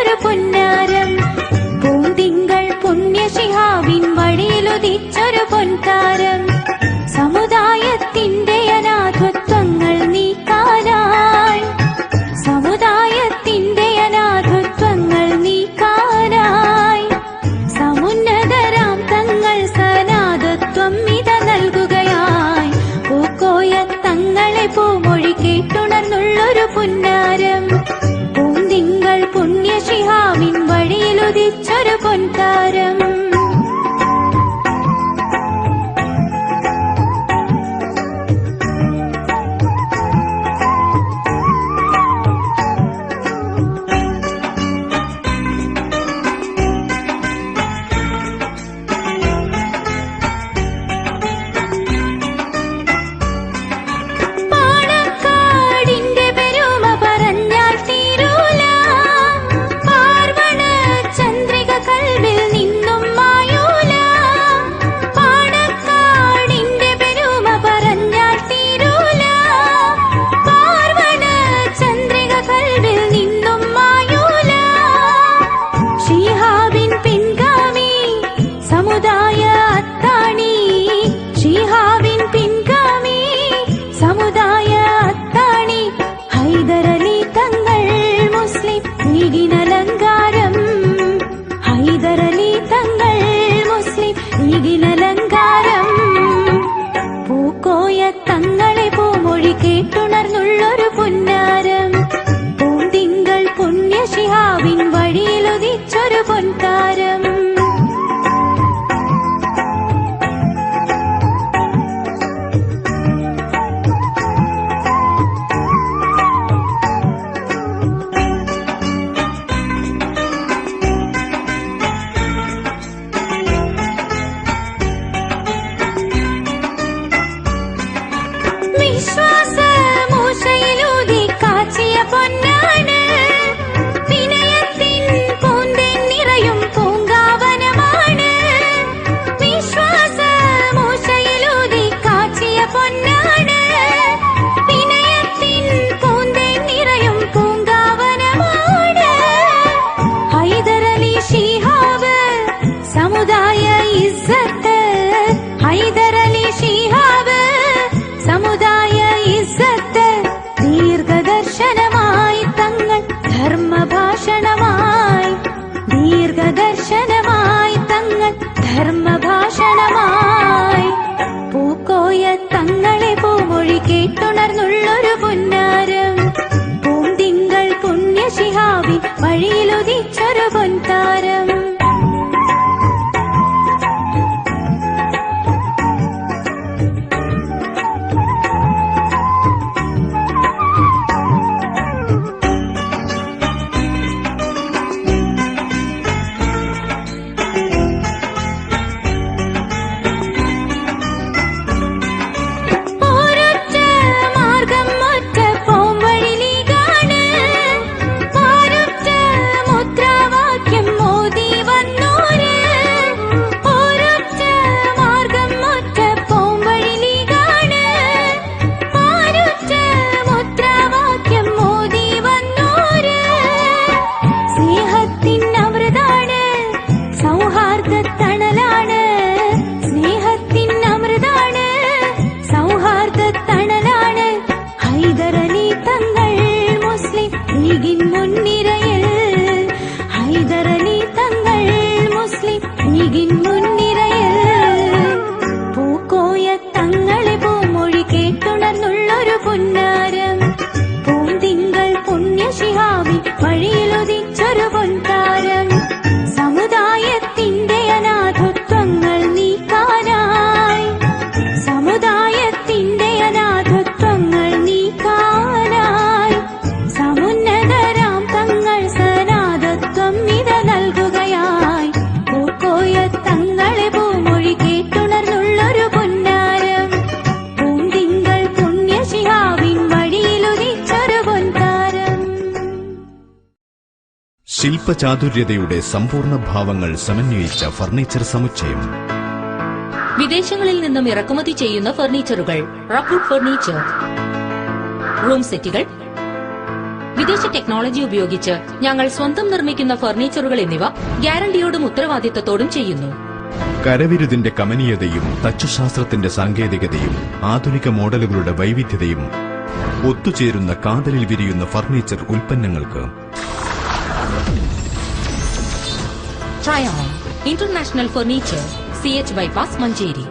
നിന്നുള്ളൊരു പൊന്നാരം. പൂന്തിങ്കൾ പുണ്യശിഹാവിൻ വഴിയിലുദിച്ചൊരു പൊൻതാരം. സമുദായത്തിന്റെ അനാഥത്വങ്ങൾ നീക്കാനായി, സമുദായത്തിന്റെ അനാഥത്വങ്ങൾ നീക്കാനായി സമുന്നതരാം തങ്ങൾ സനാഥത്വം ഇത നൽകുകയായി. പൂക്കോയ തങ്ങളെ പൂമൊഴി കേട്ടുണർന്നുള്ളൊരു പുന്നാരം. പൂന്തിങ്കൾ പുണ്യശിഹാവിൻ വഴിയിലുദിച്ചൊരു പൊൻതാരം. കേട്ടുണർന്നുള്ളൊരു പുന്നാരം. പൂന്തിങ്കൾ പുണ്യശിഹാവിൻ വഴിയിലുദിച്ചൊരു പൊൻതാരം. ദർശനമായി തങ്ങൾ ധർമ്മഭാഷണമായി. പൂക്കോയ തങ്ങളെ പൂമൊഴി കേട്ടുണർന്നുള്ളൊരു പുന്നാരം. പൂന്തിങ്കൾ പുണ്യശിഹാവിൻ വഴിയിലുദിച്ചൊരു പൊൻതാരം. പൂന്തിങ്കൾ പുണ്യശിഹാവിൻ വഴിയിലുദിച്ചൊരു പൊൻതാരം. സമുദായത്തിന്റെ അനാഥത്വങ്ങൾ നീക്കാനായി, സമുദായത്തിന്റെ അനാഥത്വങ്ങൾ നീക്കാനായി സമുന്നതരാം തങ്ങൾ സനാഥത്വം ഇത നൽകുകയായി. പൂക്കോയ തങ്ങളെ പൂമൊഴി കേട്ടുണർന്നുള്ളൊരു പൊന്നാരം. പൂന്തിങ്കൾ പുണ്യശിഹാവിൻ വഴിയിലുദിച്ചൊരു പൊൻതാരം. ശില്പചാതുര്യതയുടെ സമ്പൂർണ്ണ ഭാവങ്ങൾ സമന്വയിച്ച ഫർണിച്ചർ സമുച്ചയം. വിദേശങ്ങളിൽ നിന്നും ഇറക്കുമതി ചെയ്യുന്ന ഫർണിച്ചറുകൾ, റോക്ക്വുഡ് ഫർണിച്ചർ, റൂം സെറ്റുകൾ, വിദേശ ടെക്നോളജി ഉപയോഗിച്ച് ഞങ്ങൾ സ്വന്തം നിർമ്മിക്കുന്ന ഫർണിച്ചറുകൾ എന്നിവ ഗ്യാരണ്ടിയോടും ഉത്തരവാദിത്തത്തോടും ചെയ്യുന്നു. കരവിരുതിന്റെ കമനീയതയും തച്ചുശാസ്ത്രത്തിന്റെ സാങ്കേതികതയും ആധുനിക മോഡലുകളുടെ വൈവിധ്യതയും ഒത്തുചേരുന്ന കാതലിൽ വിരിയുന്ന ഫർണിച്ചർ ഉൽപ്പന്നങ്ങൾക്ക് Trion international furniture, CH bypass, Manjeri.